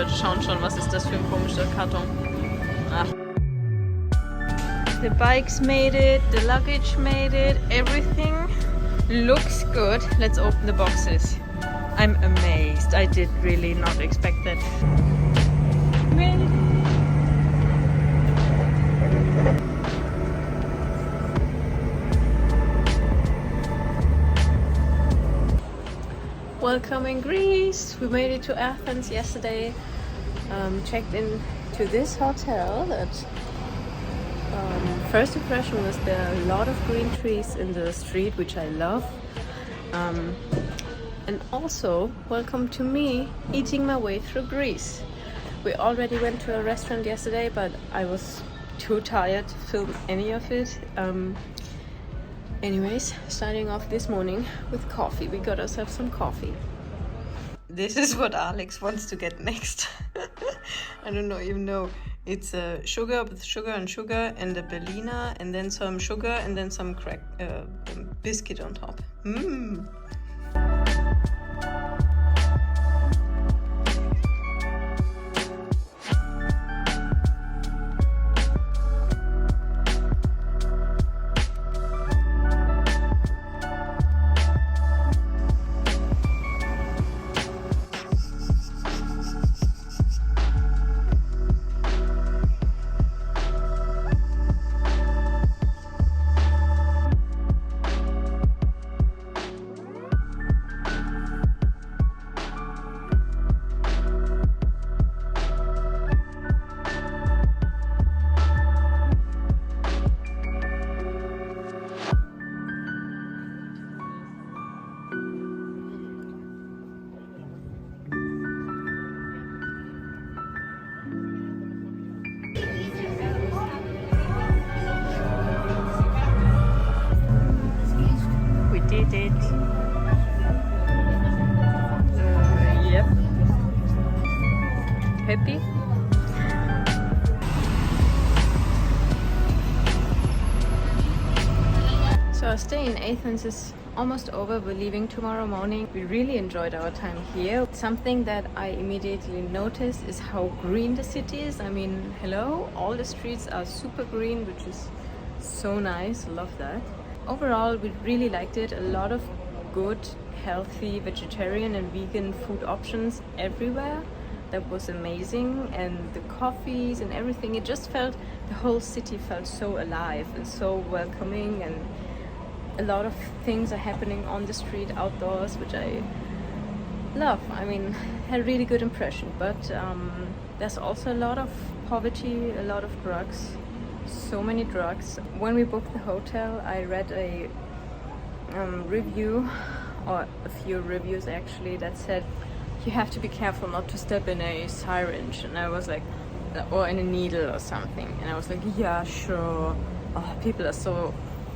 Leute schauen schon, was ist das für ein komischer Karton. Ach. The bikes made it, the luggage made it, everything looks good. Let's open the boxes. I'm amazed. I did really not expect that. Welcome in Greece. We made it to Athens yesterday. Checked in to this hotel. That first impression was there are a lot of green trees in the street, which I love. And also, welcome to me eating my way through Greece. We already went to a restaurant yesterday, but I was too tired to film any of it. Anyways, starting off this morning with coffee. We got ourselves some coffee. This is what Alex wants to get next. I don't know, even know. It's sugar with sugar and sugar and a Berliner and then some sugar and then some biscuit on top. Mmm. Did it. Yep. Happy? So our stay in Athens is almost over. We're leaving tomorrow morning. We really enjoyed our time here. Something that I immediately noticed is how green the city is. I mean, hello, all the streets are super green, which is so nice. Love that. Overall, we really liked it. A lot of good, healthy vegetarian and vegan food options everywhere. That was amazing. And the coffees and everything, it just felt, the whole city felt so alive and so welcoming, and a lot of things are happening on the street, outdoors, which I love. I mean, had a really good impression, but there's also a lot of poverty, a lot of drugs. So many drugs. When we booked the hotel, I read a review, or a few reviews actually, that said you have to be careful not to step in a syringe, and I was like, or in a needle or something, and I was like, yeah, sure. Oh, people are so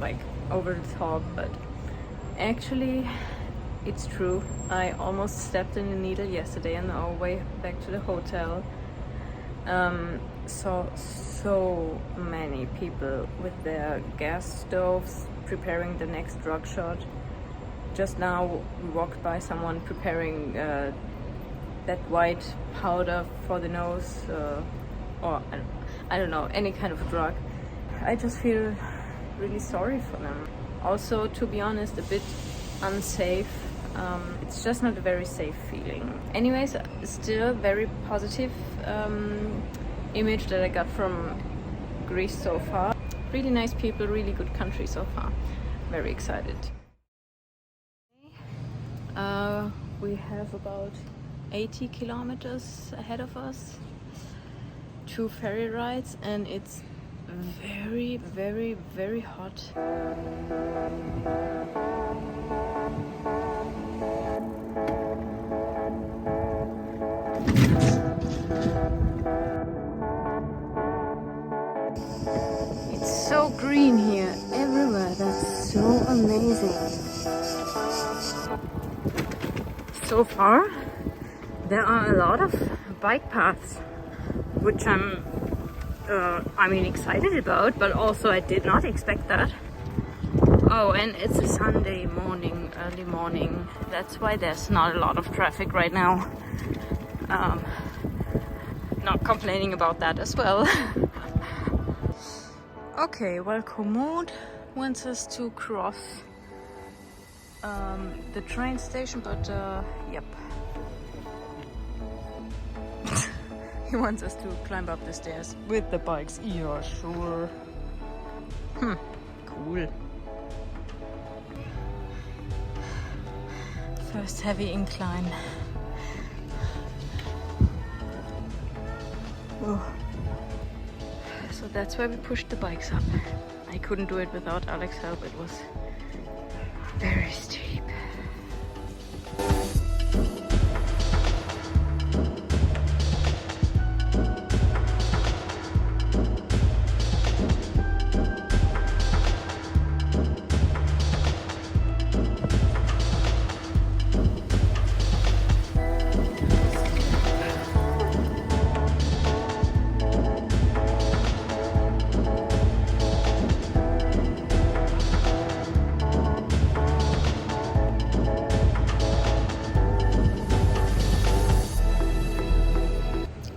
like over the top, but actually it's true. I almost stepped in a needle yesterday on our way back to the hotel. Saw so many people with their gas stoves preparing the next drug shot. Just now we walked by someone preparing that white powder for the nose, or I don't know, any kind of drug. I just feel really sorry for them. Also, to be honest, a bit unsafe. It's just not a very safe feeling. Anyways, still very positive image that I got from Greece so far. Really nice people, really good country so far. Very excited. We have about 80 kilometers ahead of us, 2 ferry rides, and it's very, very, very hot. It's so green here, everywhere. That's so amazing. So far, there are a lot of bike paths, which I'm excited about, but also I did not expect that. Oh, and it's a Sunday morning, early morning. That's why there's not a lot of traffic right now. not complaining about that as well. Okay, well, Komoot wants us to cross the train station, but yep. He wants us to climb up the stairs with the bikes. Yeah, sure. Cool. First heavy incline. Oh. So that's why we pushed the bikes up. I couldn't do it without Alex's help. It was very steep.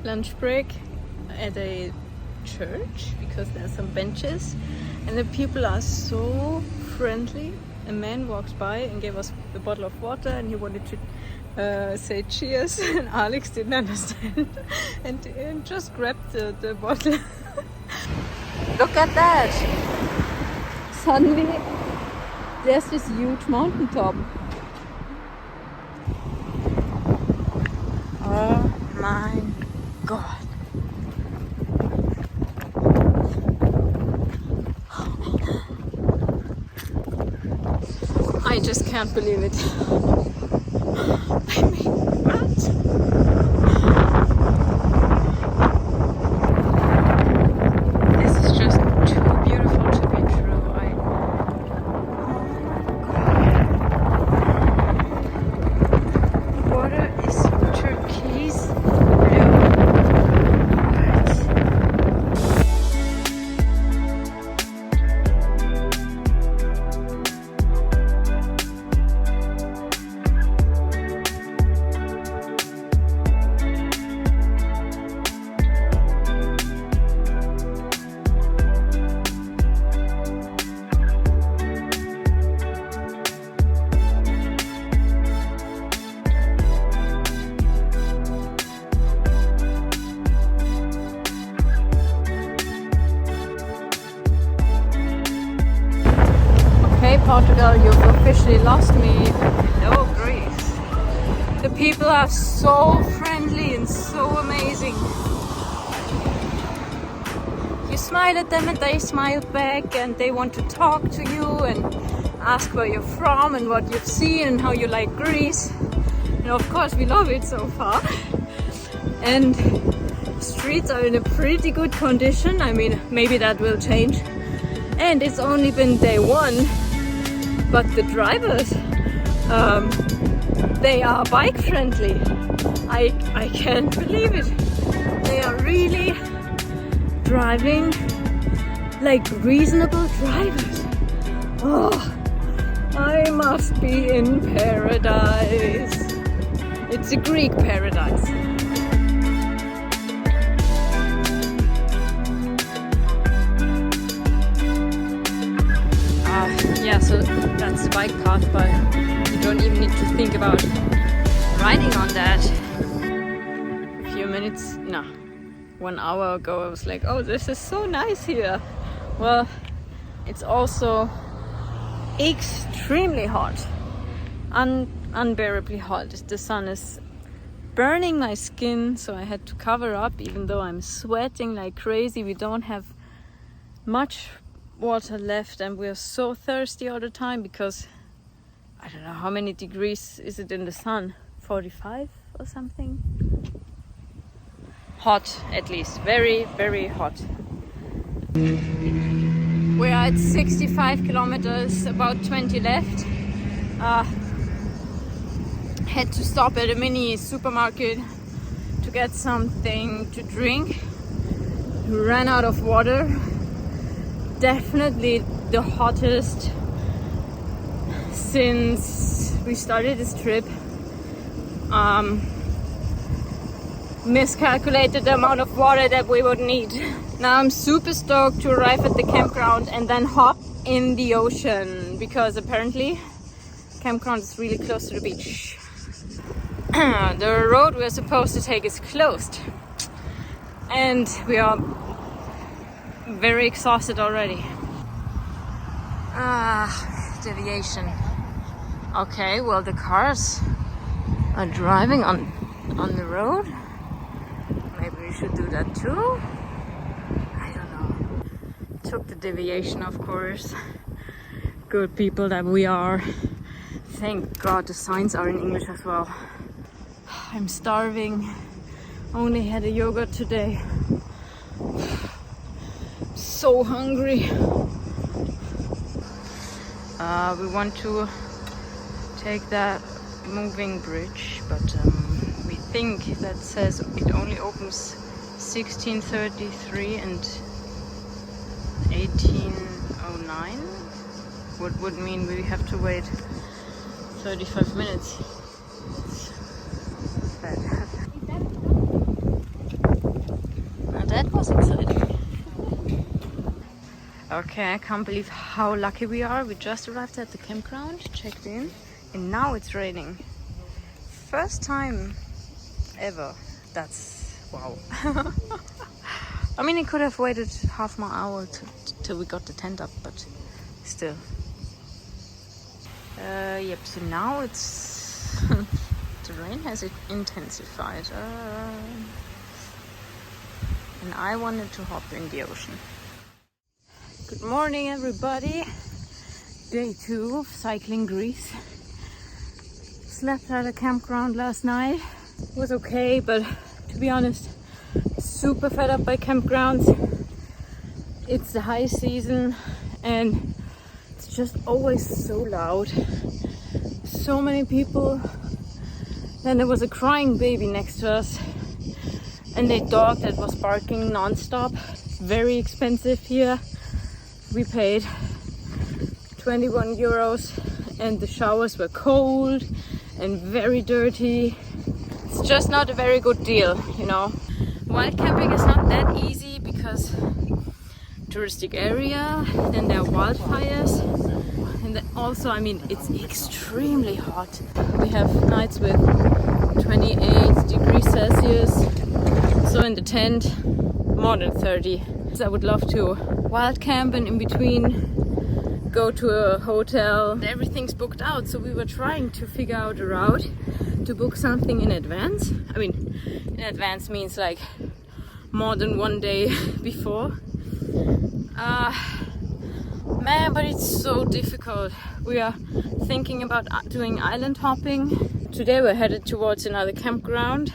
Lunch break at a church because there's some benches and the people are so friendly. A man walked by and gave us a bottle of water and he wanted to say cheers and Alex didn't understand and just grabbed the bottle. Look at that! Suddenly there's this huge mountaintop. Oh my God. I just can't believe it. I mean, what? This is just too beautiful to be true. Water is turquoise blue. Portugal, you've officially lost me. Hello, Greece. The people are so friendly and so amazing. You smile at them and they smile back and they want to talk to you and ask where you're from and what you've seen and how you like Greece. And of course we love it so far. And streets are in a pretty good condition. I mean, maybe that will change. And it's only been day one. But the drivers, they are bike friendly. I can't believe it. They are really driving like reasonable drivers. Oh, I must be in paradise. It's a Greek paradise. Yeah, so that's the bike path, but you don't even need to think about riding on that. A few minutes, no, 1 hour ago I was like, oh, this is so nice here. Well, it's also extremely hot, unbearably hot. The sun is burning my skin, so I had to cover up even though I'm sweating like crazy. We don't have much water left and we're so thirsty all the time because I don't know how many degrees is it in the sun, 45 or something. Hot, at least, very, very hot. We're at 65 kilometers, about 20 left. Had to stop at a mini supermarket to get something to drink. We ran out of water. Definitely the hottest since we started this trip. miscalculated the amount of water that we would need. Now I'm super stoked to arrive at the campground and then hop in the ocean, because apparently campground is really close to the beach. The road we're supposed to take is closed and we are very exhausted already. Deviation. Okay, well, the cars are driving on the road. Maybe we should do that too. I don't know. Took the deviation, of course. Good people that we are. Thank God the signs are in English as well. I'm starving. Only had a yogurt today. So hungry. We want to take that moving bridge, but we think that says it only opens 1633 and 1809. What would mean we have to wait 35 minutes. It's bad. Now that was exciting. Okay, I can't believe how lucky we are. We just arrived at the campground, checked in, and now it's raining. First time ever. That's wow. I mean, it could have waited half an hour till we got the tent up, but still. Yep, so now it's the rain has intensified, and I wanted to hop in the ocean. Good morning, everybody. Day 2 of cycling Greece. Slept at a campground last night. It was okay, but to be honest, super fed up by campgrounds. It's the high season and it's just always so loud. So many people. Then there was a crying baby next to us and a dog that was barking non-stop. Very expensive here. We paid 21 euros and the showers were cold and very dirty. It's just not a very good deal, you know. Wild camping is not that easy because touristic area, then there are wildfires, and then also, I mean, it's extremely hot. We have nights with 28 degrees Celsius, so in the tent more than 30. So I would love to wild camp and in between go to a hotel. Everything's booked out, so we were trying to figure out a route to book something in advance. I mean, in advance means like more than one day before. Man, but it's so difficult. We are thinking about doing island hopping. Today we're headed towards another campground.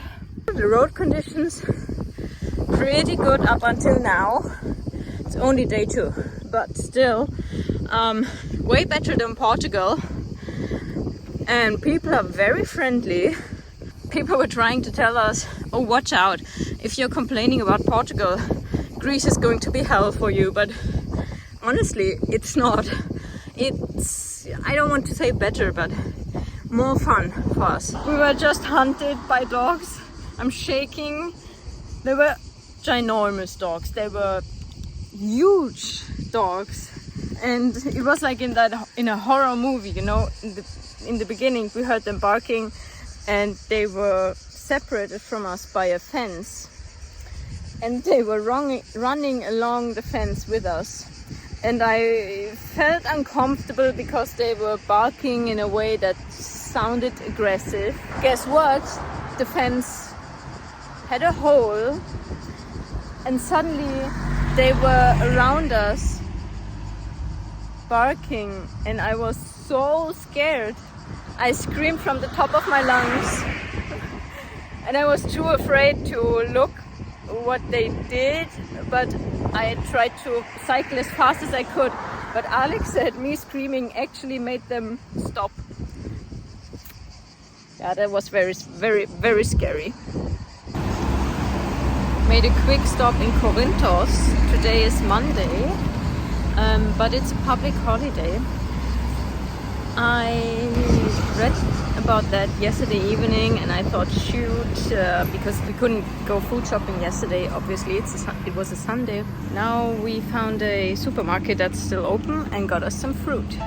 The road conditions pretty good up until now. It's only day 2, but still way better than Portugal. And people are very friendly. People were trying to tell us, oh, watch out, if you're complaining about Portugal, Greece is going to be hell for you. But honestly, it's not. It's, I don't want to say better, but more fun for us. We were just hunted by dogs. I'm shaking. They were ginormous dogs. They were huge dogs. And it was like in a horror movie, you know. In the beginning we heard them barking and they were separated from us by a fence. And they were running along the fence with us. And I felt uncomfortable because they were barking in a way that sounded aggressive. Guess what? The fence had a hole and suddenly they were around us barking and I was so scared. I screamed from the top of my lungs and I was too afraid to look what they did, but I tried to cycle as fast as I could. But Alex said me screaming actually made them stop. Yeah, that was very, very, very scary. Made a quick stop in Corinthos. Today is Monday, but it's a public holiday. I read about that yesterday evening, and I thought, shoot, because we couldn't go food shopping yesterday. Obviously, it was a Sunday. Now we found a supermarket that's still open and got us some fruit.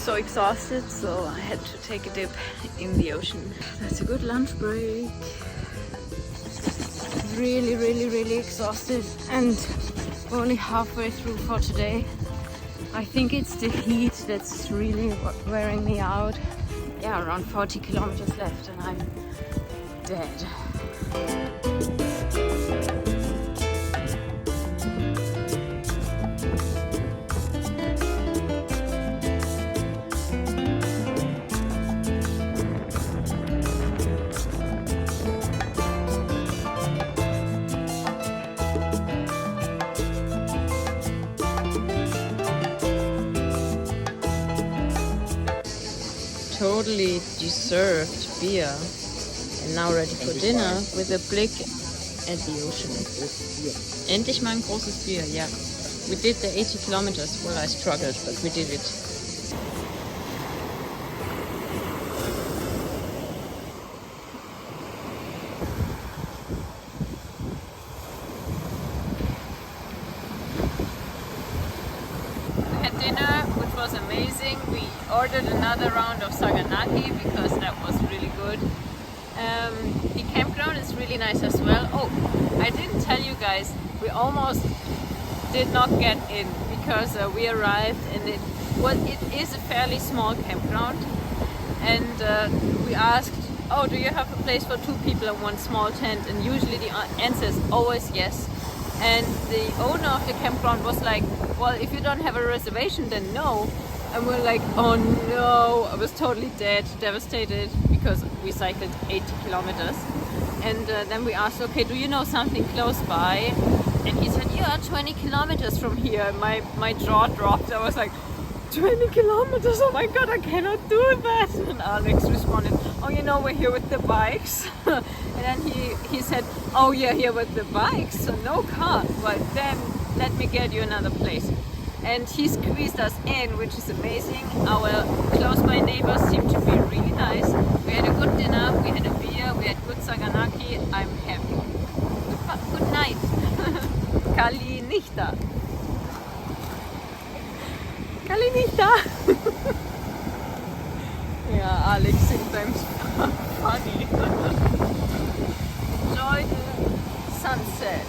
So exhausted, so I had to take a dip in the ocean. That's a good lunch break. Really exhausted, and only halfway through for today. I think it's the heat that's really wearing me out. Yeah, around 40 kilometers left and I'm dead. Totally deserved beer, and now ready for dinner with a blick at the ocean. Endlich mal ein großes Bier, yeah. We did the 80 kilometers. Well, I struggled, but we did it. We had dinner, which was amazing. We ordered another round of saganaki because that was really good. The campground is really nice as well. Oh, I didn't tell you guys, we almost did not get in because we arrived and it is a fairly small campground, and we asked, oh, do you have a place for 2 people in one small tent? And usually the answer is always yes. And the owner of the campground was like, well, if you don't have a reservation, then no. And we're like, oh no, I was totally devastated, because we cycled 80 kilometers. And then we asked, okay, do you know something close by? And he said, yeah, 20 kilometers from here. My jaw dropped. I was like, 20 kilometers, oh my god, I cannot do that. And Alex responded, oh, you know, we're here with the bikes. And then he said, oh yeah, here with the bikes, so no car. Well, then let me get you another place. And he squeezed us in, which is amazing. Our close by neighbors seem to be really nice. We had a good dinner, we had a beer, we had good saganaki. I'm happy. Good night. Kalinihta. Kalinihta. Yeah, Alex sometimes funny. Enjoy the sunset.